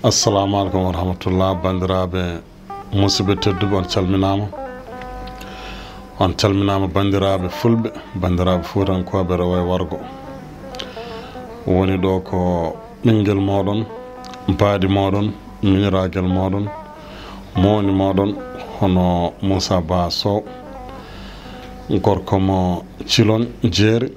Assalamu alaikum wa rahmatullah bandiraɓe musidɓe tedduɓe on calminama bandiraɓe fulɓe bandiraɓe fuutankoɓe rewo e wargo woni ɗo ko ɓinguel moɗon baadi moɗon miñiraguel moɗon mowoni moɗon hono Moussa Ba Sow gorko mo Cilon jeeri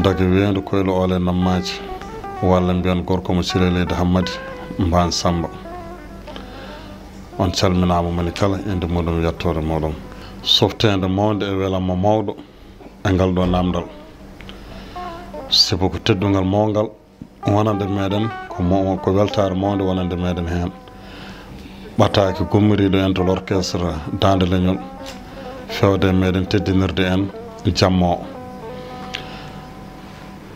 daga weedu koylo ole nammaji walla mbiyan gorko mo Cileleydi Hammadi Mbaan Samba on calminama moni kala inde muɗum yettode moɗon softede mawde e welamma mawɗo e ngal ɗo namdal sibo ko teddungal mawgal wonande meɗen ko weltare mawde wonande meɗen hen ɓataki gummiriɗo en to l'orchestre Dande Leñol fewde meɗen teddinirde en jammo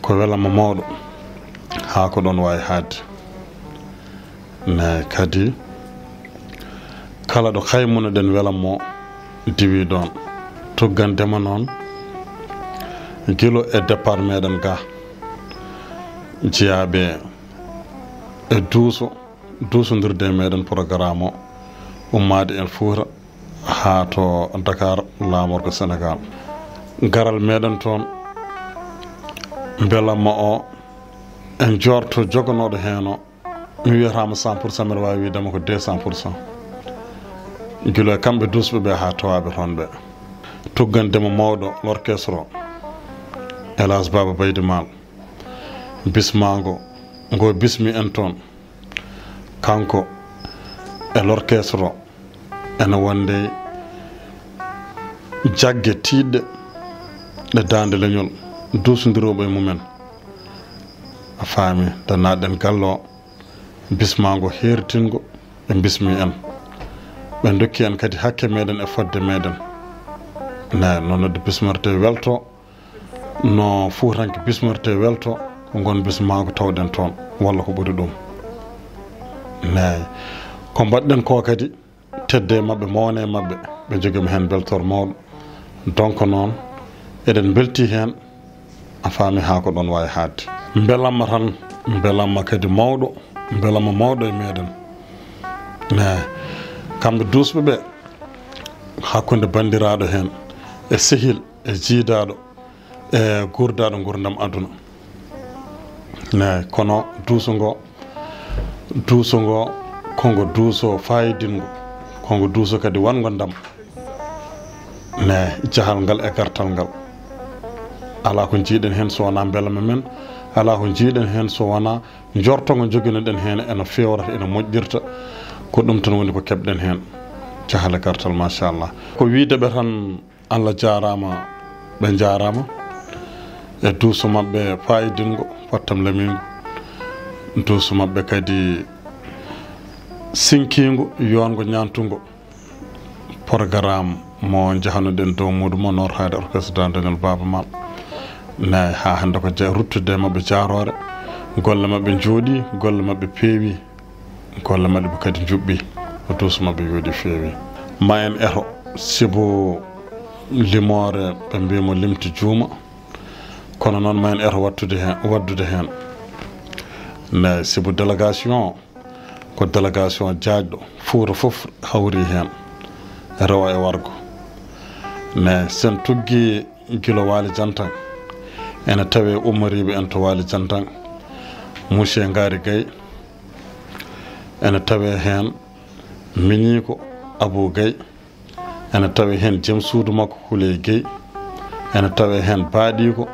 ko welamma mawɗo ha ko ɗon wawi hadde ne kadi kala ɗo haymunoɗen welammo diwi ɗon tuggandema noon guilo e départ meɗen ga jeeyaɓe e duusodirde meɗen programme o ummade en Fouta ha to Dakar lamorgo Sénégal garal meɗen toon belamma o en jorto joganoɗo hen o mi wiyatama 100% mbiɗa wawi widema ko 200% guilo e kamɓe dusɓeɓe ha tawaɓe toon ɓe tuggandema mawɗo l'orchestre o Elas Baba Baydi Mal bismago ngo bismi en toon kanko e l'orchestre o ene wonde jagge tiɗɗe ɗe Dande Leñol dusodiroɓe e mumen a faami dannaɗen gallo bismago hertingo ɓe bismi en ɓe dokki en kadi hakke meɗen e fodde meɗen ne no nodde bismorte welto no fuutanke bismorte welto ko gon bismago tawɗen toon walla ko ɓuri ɗum ne ko mbaɗɗen ko kadi tedde mabɓe mawne mabɓe ɓe joguima hen beltor mawɗo donc noon eɗen belti hen a faami ha ko ɗon wawi hadde belamma tan belamma kadi mawɗo belamma mawɗo e meɗen ne kamɓe dusɓeɓe hakkude bandiraɗo hen e sehil e jiidaɗo e gurdaɗo gurdam aduna ne kono duuso ngo kongo duuso fayidingo kongo duuso kadi wango ndam ne jahal ngal e gartal ngal ala ko jiiɗen hen so wona belamma men ala ko jiiɗen hen so wona jortogo joguinoɗen hen eno fewrata eno moƴƴirta ko ɗum tan woni ko keɓɗen hen jahale gartal machallah ko wideɓe tan Allah jarama ɓe jarama e duuso mabɓe fayidingo fattam lamingo duuso mabɓe kadi sinkingo yongo ñantugo programme mo jahanoɗen dow muɗum o norhade orchestre Dande Leñol Baba Mal ne ha hande ko ruttude mabɓe jarore golle mabɓe jooɗi golle mabɓe peewi golle mabɓe kadi juɓɓi o duuso mabɓe yooɗi feewi ma en eto sibo limore ɓe mbimo limti juuma kono noon ma en eto waddude hen ne sibo délégation ko délégation jaajɗo Fouta foof hawri hen rewo e wargo ne sen tuggi guilo Waly Diantang ene tawe ummoriɓe en to Waly Diantang Monsieur Ngari Gaye ene tawe hen Miñiko Abou Gaye ene tawe hen joom suudu makko Houleye Gaye ene tawe hen baaɗiko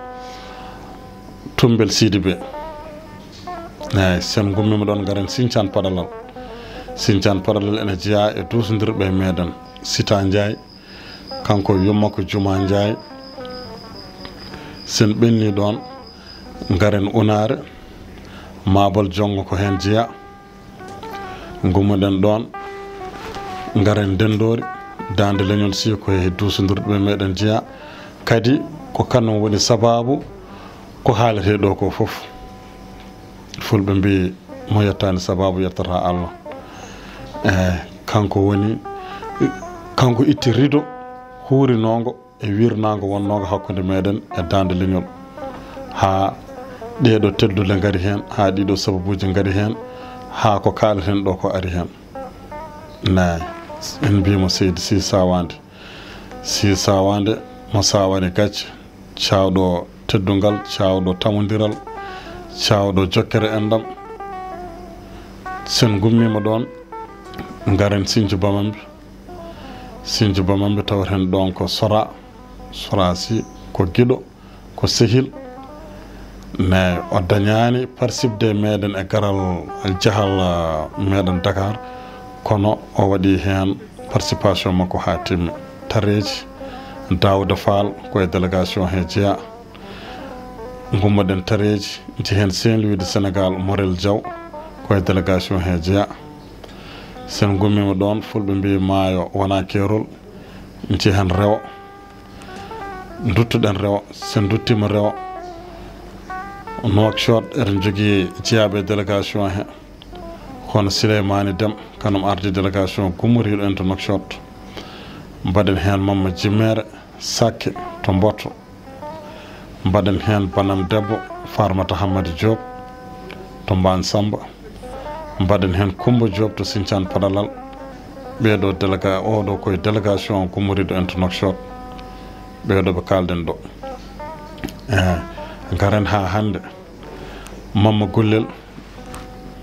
Tumbel Sidibé eyyi sen gummima ɗon garen Sinthiane Padalal ene jeeya e duusodirɓe meɗen Sita Ndiaye kanko yummakko Juma Ndiaye sen ɓenni ɗon garen Unare Mabal Jongo ko hen jeeya gummoɗen ɗon garen Dendori Dande Leñol si ko e duusodirɓe meɗen jeeya kadi ko kanon woni sababu ko haalete ɗo ko foof fulɓe mbi mo yettani sababu yettata Allah kanko itti rido huurinongo e wirnago wonnogo hakkude meɗen e dande leñol ha ɗeɗo teddude ngari hen ha ɗiɗo sababuji ngari hen ha ko kaleten ɗo ko ari hen nayi en mbimo seydi si sawande mo sawani gacce cawɗo teddugal cawɗo tamodiral cawɗo jokkere endam sen gummima ɗon garen Sinthiou Bamambi tawaten ɗon ko sora si ko guiɗo ko sehil ne o dañani parcibde meɗen e garal jahal meɗen Dakar kono o waɗi hen participation makko ha timmi tareji Daouda Fall koye délégation he jeeya gummoɗen tareji jehen Saint-Louis de Sénégal Morel Diaw koye délégation he jeeya sen gummima ɗon fulɓe mbi maayo wona keerol jehen rewo duttuɗen rewo sen duttima rewo Nouakchott eɗen jogui jeeyaɓe délégation he kono Souleymani Déme kanum ardi délégation gummoriɗo en to Nouakchott mbaɗen hen Mamma Jimmere Sakke to Mboto mbaɗen hen Banam Debbo Farmata Hamadi Diop to Mban Samba mbaɗen hen Coumba Diop to Sinthiane Padalal ɓeɗo oɗo koye délégation gummoriɗo en to Nouakchott ɓeɗo ɓe kalden ɗo garen ha hande Mamma Gullel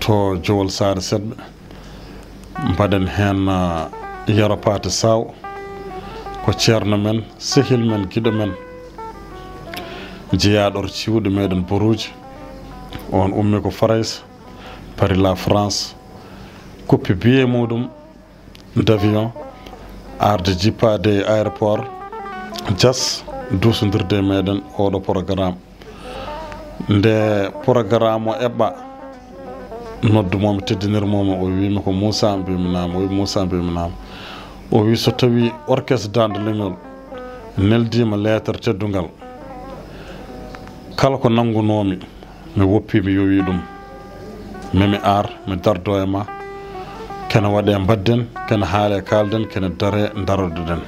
to Jowol Sare Seɗɓe mbaɗen hen Yero Pate Saw ko ceerno men sehil men guiɗo men jeeyaɗor ciwɗe meɗen Borouji on ummi ko Farais Paris la France kuppi billet muɗum d'avion arde jippade e aéroport Dias dusodirde meɗen oɗo programme nde programme o eɓɓa noddumomi teddinirmomi o wimi ko Moussa mbiminama o wi so tawi orchestre dande leñol neldima lettre teddugal kala ko nangunomi mi woppi mi yowi ɗum mimi ar mi dardo e ma kene waɗe mbadden kene haale kalden kene dare darodoɗen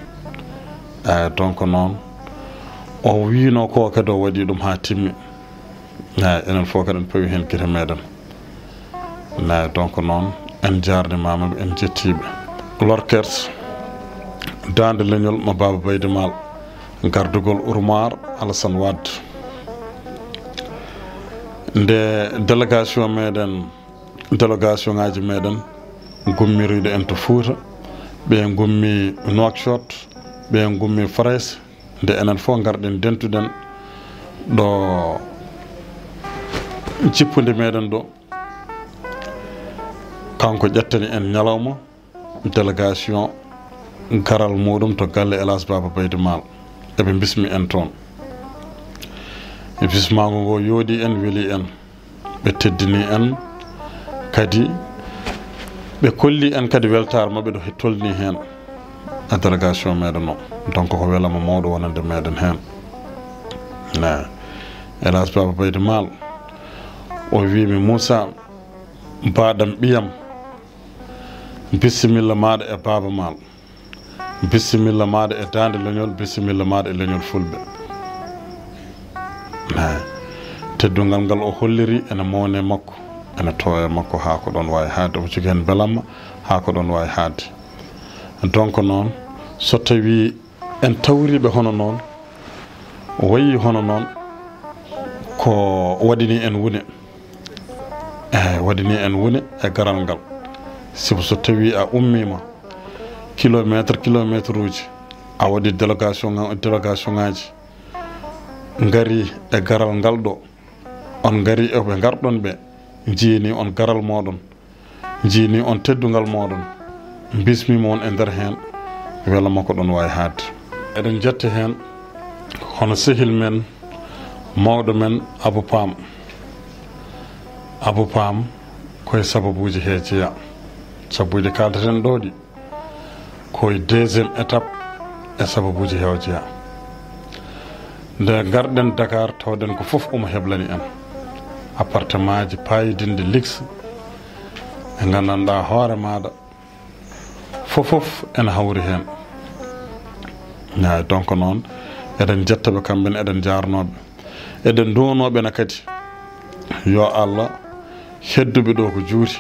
donc noon o wino ko kadi o waɗi ɗum ha timmi enen fof kadi en pawi hen guite meɗen donc noon en jarnimama en jettiɓe l'orchestre dande leñol mo Baba Baydy Mal gardugol Ourmar Alassane Wade nde délégation ngaji meɗen gummiriɗo en to Fouta ɓe gummi Nouakchott ɓe gummi Farais nde enen fof garɗen dentuɗen ɗo jippude meɗen ɗo kanko ƴettani en ñalawma délégation garal muɗum to galle Elas Baba Baydy Mal eɓe bismi en toon bismago ngo yoodi en weeli en ɓe teddini en kadi ɓe kolli en kadi weltare mabɓe ɗo tolni hen a délégation meɗen o donc ko welama mawɗo wonande meɗen hen Elas Baba Baydy Mal o wimi Moussa mbaɗam ɓiyam bisimilla maɗa e Baba Mal bisimilla maɗa e dande leñol bisimilla maɗa e leñol fulɓe teddugal ngal o holliri ene mawne makko ene towe makko ha ko ɗon wawi haade o jogui hen belamma ha ko ɗon wawi haade donc noon so tawi en tawriɓe hono noon wayi hono noon ko waɗini en wune waɗini en wune e garal ngal sibo so tawi a ummima kilométre uji a waɗi délégation ngaji ngari e garal ngal ɗo on ngari eɓe garɗon ɓe jiini on garal moɗon jiini on teddugal moɗon bismima on e nder hen welama ko ɗon wawi haadde eɗen jetta hen hono sehil men mawɗo men Abou Pam koye sababuji he jeeya sababuji kaldeten ɗo ɗi koye deuxiéme étape e sababuji hew jeeya nde garɗen Dakar tawɗen ko foof omo heblani en appartement ji payidinde luxe e gandanɗa hoore maɗa fof ene hawri hen donc noon eɗen jettaɓe kamɓene eɗen jarnoɓe eɗen donoɓe na kadi yo Allah hedduɓe ɗo ko juuti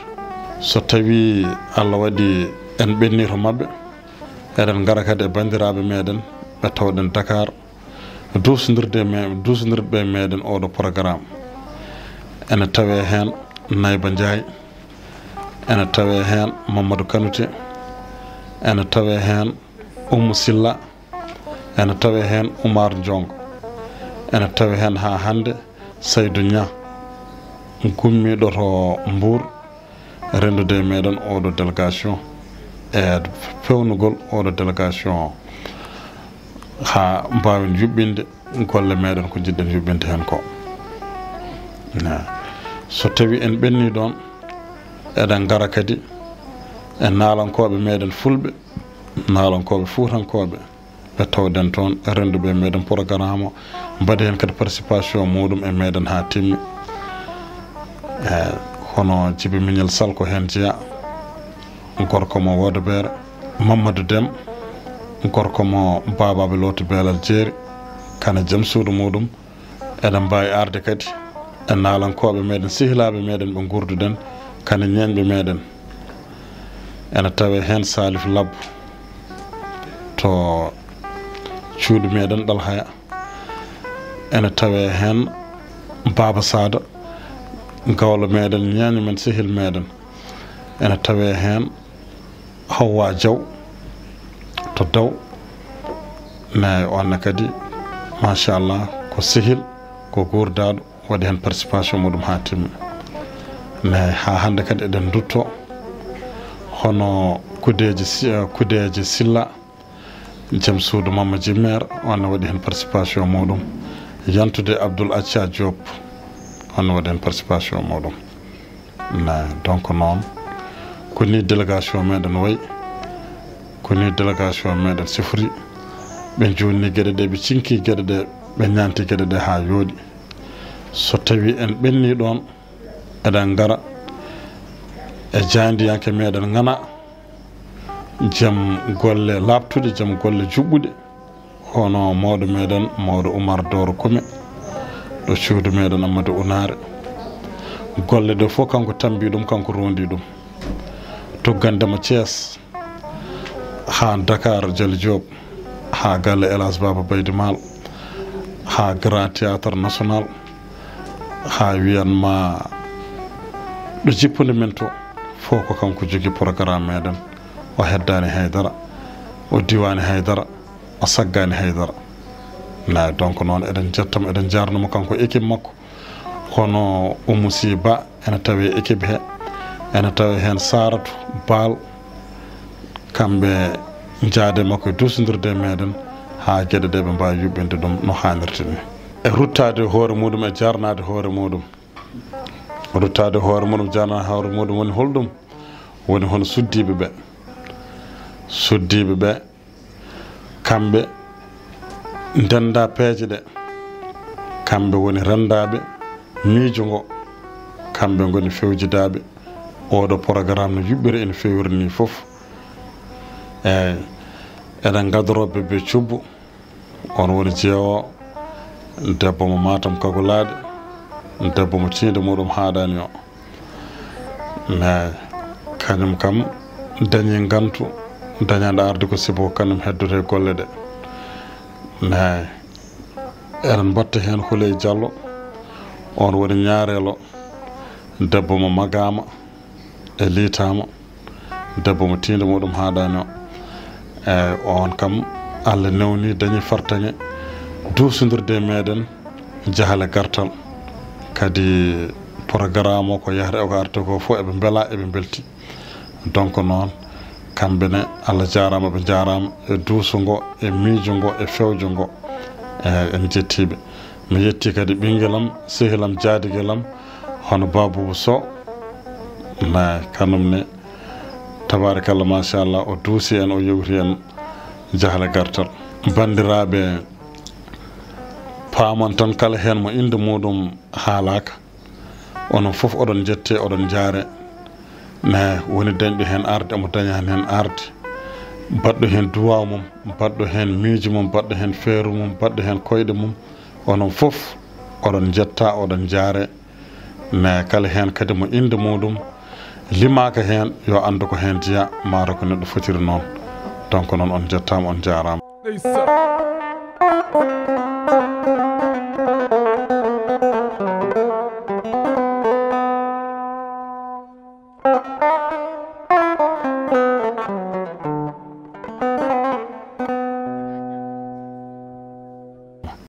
so tawi Allah waɗi en ɓenni to mabɓe eɗen gara kadi e bandiraɓe meɗen ɓe tawɗen Dakar dusodirɓe meɗen oɗo programme ene tawe hen Nayba Ndiaye ene tawe hen Mamadou Kanouté ene tawe hen Oumou Silla ene tawe hen Oumar Diongo ene tawe hen ha hande Saydou Nia gummiɗo to Mbour rendude meɗen oɗo délégation e fewnugol oɗo délégation ha mbawen yuɓɓinde golle meɗen ko jiɗɗen yuɓɓinde hen ko so tawi en ɓenni ɗon eɗen gara kadi e naalankoɓe meɗen fulɓe naalankoɓe fuutankoɓe ɓe tawden toon renduɓe meɗen programme o mbaɗi hen kadi participation muɗum e meɗen ha timmi hono Djiby Mignel Sall ko hen jeeya gorko mo Wodabeere Mamadou Dem gorko mo Babaɓe Loto Belal Jeeri kana jaam suudu muɗum eɗen mbawi arde kadi e naalankoɓe meɗen sehilaɓe meɗen ɓe gurduɗen kana ñeñɓe meɗen ene tawe hen Salif Labbo to cuuɗi meɗen Ɗalhaya ene tawe hen Baba Sada gawlo meɗen ñaño men sehil meɗen ene tawe hen Hawwa Diaw to Daw nayi onne kadi machallah ko sehil ko gurdaɗo waɗi hen participation muɗum ha timmi nayi ha hande kadi eɗen dutto hono kudeji Silla jaam suudu Mama Jimmer onne waɗi hen participation muɗum yantude Abdoul Acca Diop onne waɗi hen participation muɗum nayi donc noon koni délégation meɗen wayi koni délégation meɗen sifori ɓe jonni gueɗe ɗe ɓe cinki gueɗe ɗe ɓe ñanti gueɗe ɗe ha yooɗi so tawi en ɓenni ɗon eɗen gara e jandiyanke meɗen gana jaam golle labtude jaam golle juɓɓuɗe hono mawɗo meɗen mawɗo Oumar Doro Kume ɗo cuudu meɗen Amadou Ounare golle ɗe fof kanko tambi ɗum kanko rondi ɗum tuggandema Thiès ha Dakar Jali Diop ha galle Elas Baba Baydi Mal ha Grand Théâtre National ha wiyanma ɗo jippude men to fof ko kanko jogui programme meɗen o heddani haydara o diwani haydara o saggani haydara nayi donc noon eɗen jettamo eɗen jarnamo kanko équipe makko hono Oumou Sy Ba ene tawi équipe he ene tawi hen Saratou Baal kamɓe jaade makko e dusodirde meɗen ha gueɗe ɗe ɓe mbawi yuɓɓinde ɗum no hannirta ni e ruttade hoore muɗum e jarnade hoore muɗum ruttade hoore muɗum jarnade hoore muɗum woni holɗum woni hono suddiɓe ɓe kamɓe ndenda peeje ɗe kamɓe woni rendaɓe miijo ngo kamɓe goni fewjidaɓe oɗo programme no yuɓɓiri ene fewiri ni foof eyyi eɗen gadoroɓe ɓe cubbu on woni jeewo debbo mo Matam Kagulaɗe debbo mo tinde muɗum haɗani o mais kañum kam dañi gantu dañaɗo arde ko sibo kañum heddote golle ɗe mais eɗen batta hen Houleye Diallo on woni ñaarelo debbo mo Magama e liitama debbo mo tinde muɗum haɗani o eyyi on kam Allah newni dañi fartaŋe dusodirde meɗen jahale gartal kadi programme o ko yahata e ko arta ko fof eɓe beela eɓe belti donc noon kamɓene Allah jarama ɓe jarama e duuso ngo e miijo ngo e fewjo ngo en jettiɓe mi yetti kadi ɓinguelam sehilam jaadigüelam hono Baboubou Sow ma kanum ne tabarakallah machallah o duusi en o yewti en jahale gartal bandiraɓe paamon tan kala hen mo inde muɗum haalaka onon foof oɗon jette oɗon jaare mais woni dañɓe hen arde omo dañani hen arde baɗɗo hen duwaw mum baɗɗo hen miijo mum baɗɗo hen feeru mum baɗɗo hen koyɗe mum onon fof oɗon jetta oɗon jaare ne kala hen kadi mo inde muɗum limaka hen yo andu ko hen jeeya mataw ko neɗɗo fotiri noon donc noon on jettama on jarama